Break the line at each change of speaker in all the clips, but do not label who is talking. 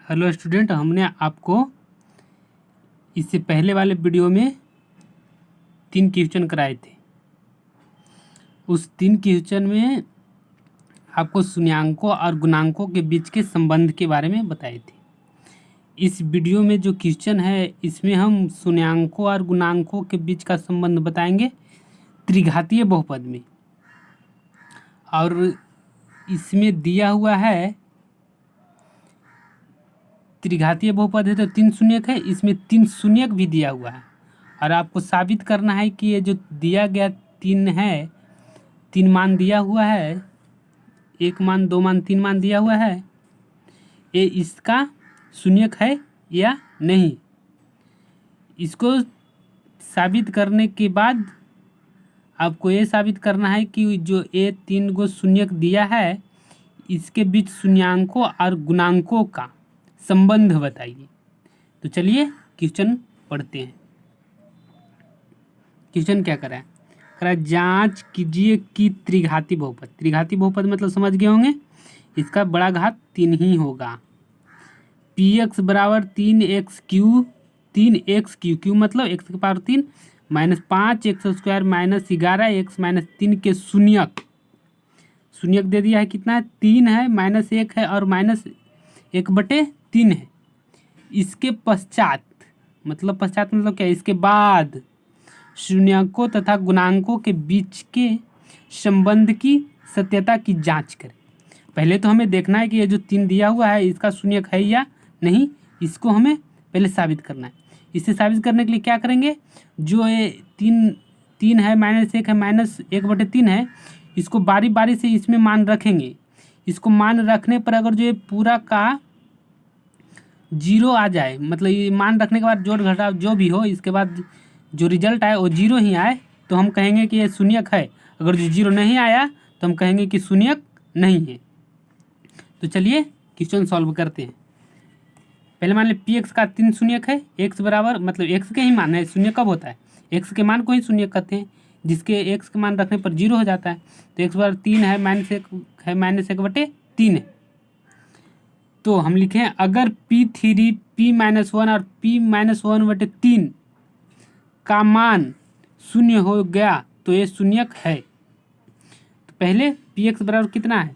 Hello student, हमने आपको इससे पहले वाले वीडियो में 3 क्वेश्चन कराए थे। उस 3 क्वेश्चन में आपको शून्यांकों और गुणांकों के बीच के संबंध के बारे में बताए थे। इस वीडियो में जो क्वेश्चन है इसमें हम शून्यांकों और गुणांकों के बीच का संबंध बताएंगे त्रिघातीय बहुपद में। और इसमें दिया हुआ है त्रिघातीय बहुपद है तो 3 शून्यक है, इसमें 3 शून्यक भी दिया हुआ है और आपको साबित करना है कि ये जो दिया गया 3 है, 3 मान दिया हुआ है, 1 मान 2 मान 3 मान दिया हुआ है, ये इसका शून्यक है या नहीं। इसको साबित करने के बाद आपको ये साबित करना है कि जो ये 3 गो शून्यक दिया है इसके बीच शून्यांकों और गुणांकों का संबंध बताइए। तो चलिए क्वेश्चन पढ़ते हैं। क्वेश्चन क्या करा है, जांच कीजिए कि त्रिघातीय बहुपद मतलब समझ गए होंगे, इसका बड़ा घात 3 ही होगा। px बराबर 3x मतलब x की power 3 minus 5x² minus 11x minus 3 के शून्यक दे दिया है। कितना है, 3 है, माइनस 1 है और माइनस 1/3 है। इसके पश्चात मतलब क्या, इसके बाद शून्यकों तथा गुणांकों के बीच के संबंध की सत्यता की जांच करें। पहले तो हमें देखना है कि ये जो 3 दिया हुआ है इसका शून्यक है या नहीं, इसको हमें पहले साबित करना है। इसे साबित करने के लिए क्या करेंगे, जो ये 3 है, माइनस 1 है, माइनस 1/3 है, इसको बारी बारी से इसमें मान रखेंगे। इसको मान रखने पर अगर जो ये पूरा का 0 आ जाए, मतलब ये मान रखने के बाद जोड़ घटाव जो भी हो, इसके बाद जो रिजल्ट आए वो 0 ही आए तो हम कहेंगे कि ये शून्यक है। अगर जो 0 नहीं आया तो हम कहेंगे कि शून्यक नहीं है। तो चलिए क्वेश्चन सॉल्व करते हैं। पहले मान लें px का 3 शून्यक है, x बराबर मतलब x के ही मान है। शून्य कब होता है, x के मान को ही शून्यक कहते हैं, जिसके x के मान रखने पर 0 हो जाता है। तो x बराबर 3 है, माइनस 1 है, माइनस 1/3 है। तो हम लिखें अगर p3 p-1 और p-1/3 का मान 0 हो गया तो ये शून्यक है। तो पहले px बराबर कितना है,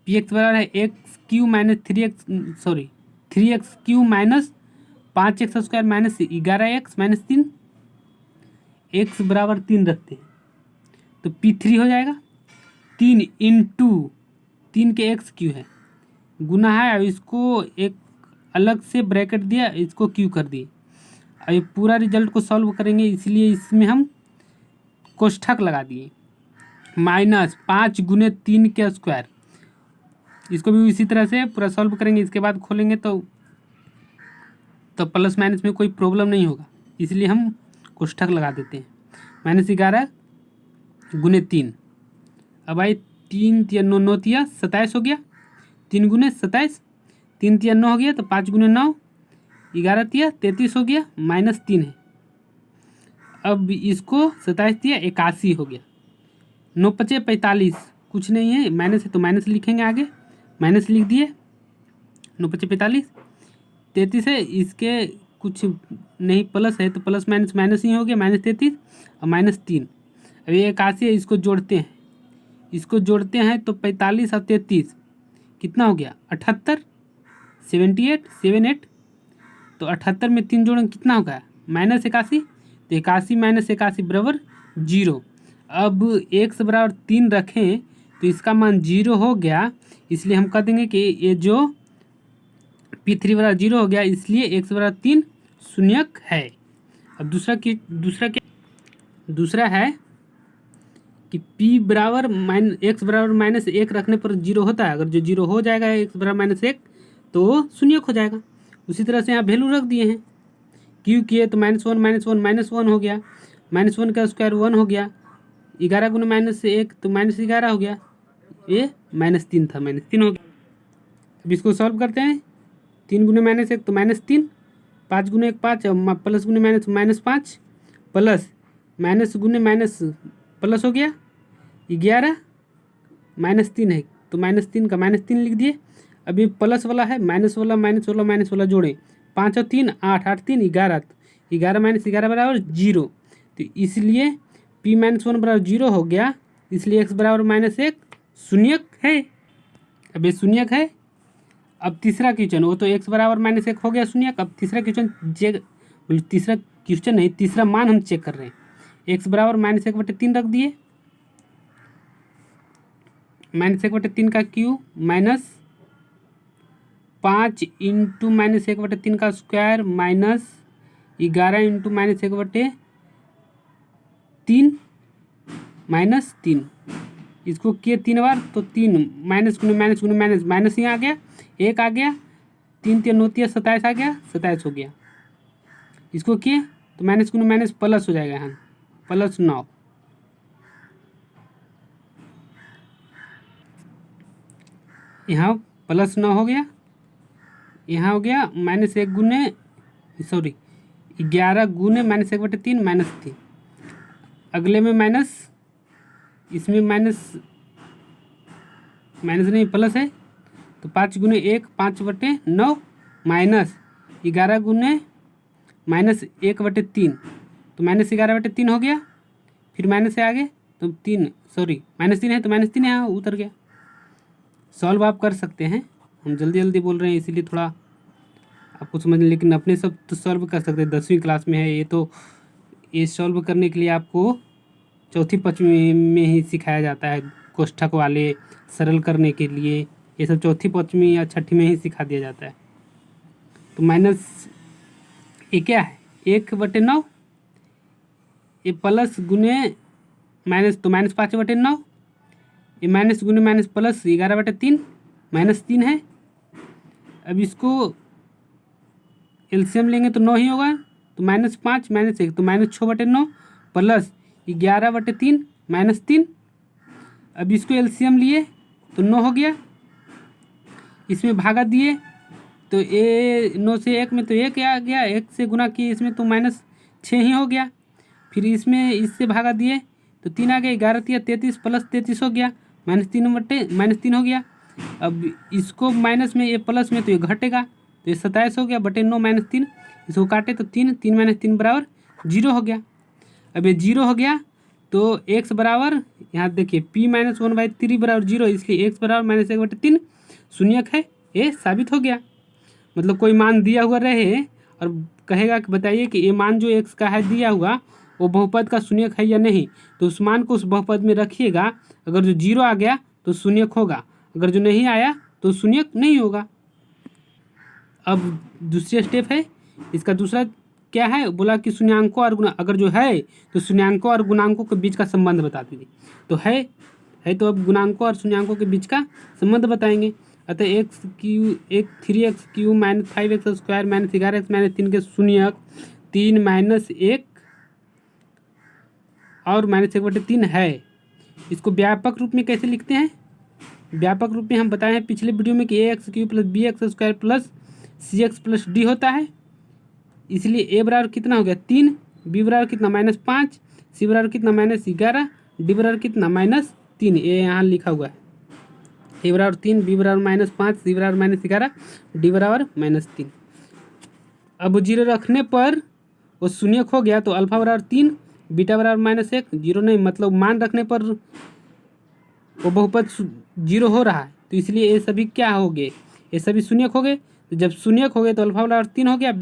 px बराबर है x³ minus 3x³ minus 5x² minus 11x minus 3, x बराबर 3 रखते हैं तो p3 हो जाएगा। 3 इंटू 3 के x³ है, गुना है, अब इसको एक अलग से ब्रैकेट दिया, इसको क्यू कर दिए। अब ये पूरा रिजल्ट को सॉल्व करेंगे, इसलिए इसमें हम कोष्ठक लगा दिए। माइनस 5 गुने 3 के स्क्वायर, इसको भी इसी तरह से पूरा सॉल्व करेंगे। इसके बाद खोलेंगे तो प्लस माइनस में कोई प्रॉब्लम नहीं होगा, इसलिए हम कोष्ठक लगा देते हैं। माइनस 11 गुने 3, अब आई 3 तिया 9, 9 तिया 27 हो गया, 3 गुने 27, 3 तिया 9 हो गया, तो 5 गुने 9 11 तिया 33 हो गया, माइनस 3 है। अब इसको 27 तिया 81 हो गया, 9 पचे 45, कुछ नहीं है, माइनस है तो माइनस लिखेंगे आगे, माइनस लिख दिए। 9 पचे 45, 33 है, इसके कुछ नहीं प्लस है तो प्लस माइनस माइनस ही हो गया, माइनस 33 और माइनस 3। अब ये 81 है, इसको जोड़ते हैं, तो 45 और 33 कितना हो गया, 78, 78 तो 78 में 3 जोड़ेंगे कितना होगा, माइनस 81, तो 81 माइनस 81 बराबर 0। अब x बराबर 3 रखें तो इसका मान 0 हो गया, इसलिए हम कह देंगे कि ये जो p3 बराबर 0 हो गया, इसलिए x बराबर 3 शून्यक है। अब दूसरा है कि p बराबर x बराबर माइनस 1 रखने पर 0 होता है। अगर जो 0 हो जाएगा x बराबर माइनस 1 तो वो शून्यक हो जाएगा। उसी तरह से यहाँ वैल्यू रख दिए हैं, क्यों किए तो -1 हो गया, -1 का स्क्वायर 1 हो गया, 11 गुना माइनस 1 तो -11 हो गया, ये -3 था, -3 हो गया। अब इसको सॉल्व करते हैं, 3 गुने -1 तो -3, 5 गुने 1 5, प्लस गुने -5, प्लस माइनस गुने माइनस प्लस हो गया 11, -3 है तो -3 का -3 लिख दिए। अब ये प्लस वाला है, माइनस वाला माइनस वाला माइनस वाला जोड़े, 5 और 3 8, 8 3 11, 11 माइनस 11 बराबर 0। तो इसलिए p माइनस 1 बराबर 0 हो गया, इसलिए x बराबर -1 शून्यक है। अब ये शून्यक है। अब तीसरा क्वेश्चन, वो तो x बराबर -1 हो गया शून्यक। अब तीसरा क्वेश्चन तीसरा क्वेश्चन नहीं, तीसरा मान हम चेक कर रहे हैं। x बराबर -1/3 रख दिए, -1/3 का क्यू माइनस 5 इंटू -1/3 का स्क्वायर माइनस 11 इंटू -1/3 -3। इसको किए 3 बार तो 3 माइनस गुने माइनस गुने माइनस माइनस यहाँ आ गया, 1 आ गया, 3 3 9 27 आ गया, 27 हो गया। इसको किए तो माइनस गुने माइनस प्लस हो जाएगा, यहाँ +9। यहाँ +9 हो गया, यहाँ हो गया -1 गुने 11 गुने -1/3 -3। अगले में माइनस, इसमें माइनस नहीं प्लस है, तो 5 गुने 1 5/9 माइनस 11 गुने -1/3, तो -11/3 हो गया। फिर माइनस से आगे तो -3 है, तो -3 यहाँ उतर गया। सॉल्व आप कर सकते हैं, हम जल्दी जल्दी बोल रहे हैं इसीलिए थोड़ा आपको समझ, लेकिन अपने सब तो सॉल्व कर सकते हैं। 10वीं क्लास में है ये, तो ये सॉल्व करने के लिए आपको चौथी पाँचवीं में ही सिखाया जाता है। कोष्ठक वाले सरल करने के लिए ये सब चौथी पाँचवीं या छठी में ही सिखा दिया जाता है। तो माइनस ये क्या है, 1/9, ये प्लस गुने माइनस, तो -5/9, ये माइनस गुने माइनस प्लस 11/3 -3 है। अब इसको एलसीएम लेंगे तो 9 ही होगा, तो -5 -1 तो -6/9 प्लस 11/3 -3। अब इसको एलसीएम लिए तो 9 हो गया, इसमें भागा दिए तो 9 से 1 में तो 1 आ गया, 1 से गुना किए इसमें तो -6 ही हो गया। फिर इसमें इससे भागा दिए तो 3 आ गया, 11 3 33 प्लस 33 हो गया, -3 हो गया। अब इसको माइनस में, ये प्लस में तो ये घटेगा, तो ये 27 हो गया बटे 9 -3। इसको काटे तो 3 3 बराबर 0 हो गया। अब ये 0 हो गया तो x बराबर, यहाँ देखिए p - 1/3 बराबर 0, इसलिए x बराबर -1/3 शून्यक है। ये साबित हो गया। मतलब कोई मान दिया हुआ रहे और कहेगा कि बताइए कि ये मान जो x का है दिया हुआ वो बहुपद का शून्यक है या नहीं, तो उस मान को उस बहुपद में रखिएगा। अगर जो 0 आ गया तो शून्यक होगा, अगर जो नहीं आया तो शून्यक नहीं होगा। अब दूसरी स्टेप है, इसका दूसरा क्या है, बोला कि शून्यांकों और गुणा, अगर जो है तो शून्यांकों और गुणांकों के बीच का संबंध बता दीजिए। तो है तो अब गुणांकों और शून्यांकों के बीच का संबंध बताएंगे। अतः 3x³ - 5x² - 11x - 3 के शून्यक 3 - 1 और -1/3 है। इसको व्यापक रूप में कैसे लिखते हैं? व्यापक रूप में हम बताए हैं पिछले वीडियो में कि ax³ + bx² + cx + d होता है। इसलिए a बराबर कितना हो गया 3, b बराबर कितना -5, c बराबर कितना -11, d बराबर कितना -3। ये यहाँ लिखा हुआ है, a बराबर 3, b बराबर -5, c बराबर -11, d बराबर -3। अब 0 रखने पर वो शून्यक हो गया, तो अल्फा बराबर 3, बीटा बराबर -1, 0 नहीं, मतलब मान रखने पर वो बहुपद 0 हो रहा है, तो इसलिए ये सभी क्या हो गए, ये सभी शून्यक हो गए। तो जब शून्यक हो गए तो अल्फा बराबर 3 हो गया,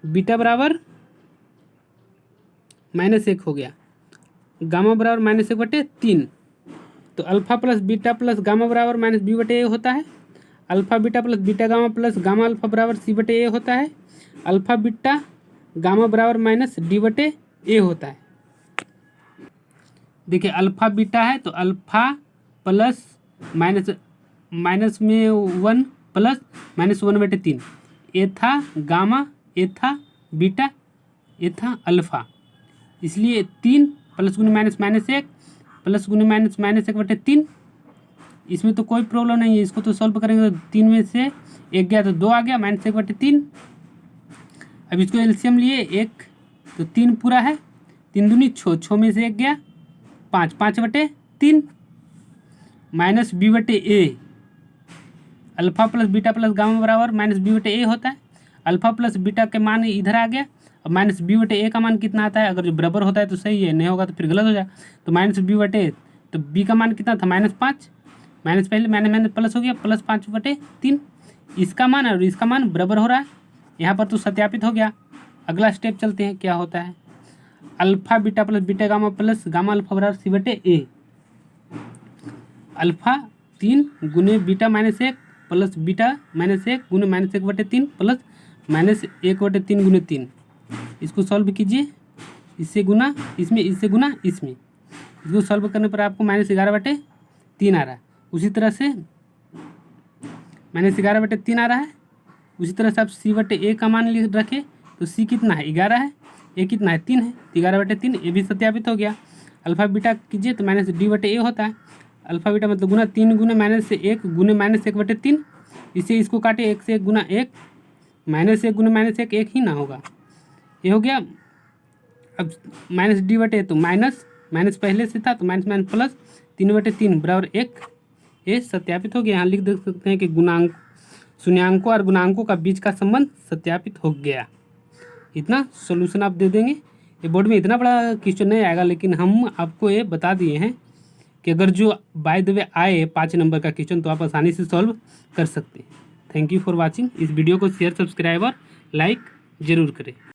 बीटा बराबर -1 हो गया, गामा बराबर -1/3। तो alpha plus beta plus gamma बराबर -b/a होता है। Alpha beta plus beta gamma plus gamma alpha बराबर c/a होता है। अल्फा बीटा गामा बराबर -d/a होता है। देखिए अल्फा बीटा है तो अल्फा प्लस माइनस में 1 प्लस -1/3, ए था गामा, ए था बीटा, ए था अल्फा। इसलिए 3 प्लस गुने -1 प्लस गुने -1/3। इसमें तो कोई प्रॉब्लम नहीं है, इसको तो सॉल्व करेंगे तो 3 में से 1 गया तो 2 आ गया, -1/3। अब इसको एलसीएम लिए 1 तो 3 पूरा है, 3 दूनी 6, 6 में से 1 गया 5, 5/3 -b/a। Alpha plus beta plus gamma बराबर माइनस बी बटे ए होता है। अल्फा प्लस बीटा के मान इधर आ गया, अब माइनस बी बटे ए का मान कितना आता है, अगर जो बराबर होता है तो सही है, नहीं होगा तो फिर गलत हो जाए। तो माइनस बी बटे, तो बी का मान कितना था -5, माइनस पहले माइनस माइनस प्लस हो गया, +5/3। इसका मान और इसका मान बराबर हो रहा है, यहाँ पर तो सत्यापित हो गया। अगला स्टेप चलते हैं, क्या होता है। Alpha beta plus beta gamma plus gamma alpha बराबर सी बटे ए। अल्फा 3 गुने बीटा -1 प्लस बीटा -1 गुने -1/3 प्लस -1/3 गुने 3। इसको सॉल्व कीजिए, इससे गुना इसमें, इससे गुना इसमें। इसको सॉल्व करने पर आपको -11/3 आ रहा है। उसी तरह से -11/3 आ रहा है। उसी तरह से आप सी बटे ए का मान लिख रखें, तो सी कितना है 11 है, ए कितना है 3 है, 11/3 ये भी सत्यापित हो गया। अल्फा बीटा कीजिए तो -d/a होता है। अल्फा बीटा मतलब गुना 3 गुने -1 गुने -1/3। इससे इसको काटे 1 से 1 गुना 1, -1 गुने -1 1 ही ना होगा, ये हो गया। अब -d/a तो माइनस पहले से था तो माइनस माइनस प्लस 3/3 बराबर 1, ये सत्यापित हो गया। यहाँ लिख देख सकते हैं कि गुणांक शून्यांकों और गुणांकों का बीच का संबंध सत्यापित हो गया। इतना सॉल्यूशन आप दे देंगे। ये बोर्ड में इतना बड़ा क्वेश्चन नहीं आएगा, लेकिन हम आपको ये बता दिए हैं कि अगर जो बाय द वे आए 5 नंबर का क्वेश्चन तो आप आसानी से सॉल्व कर सकते हैं। Thank you for watching. इस वीडियो को शेयर, सब्सक्राइब और लाइक ज़रूर करें।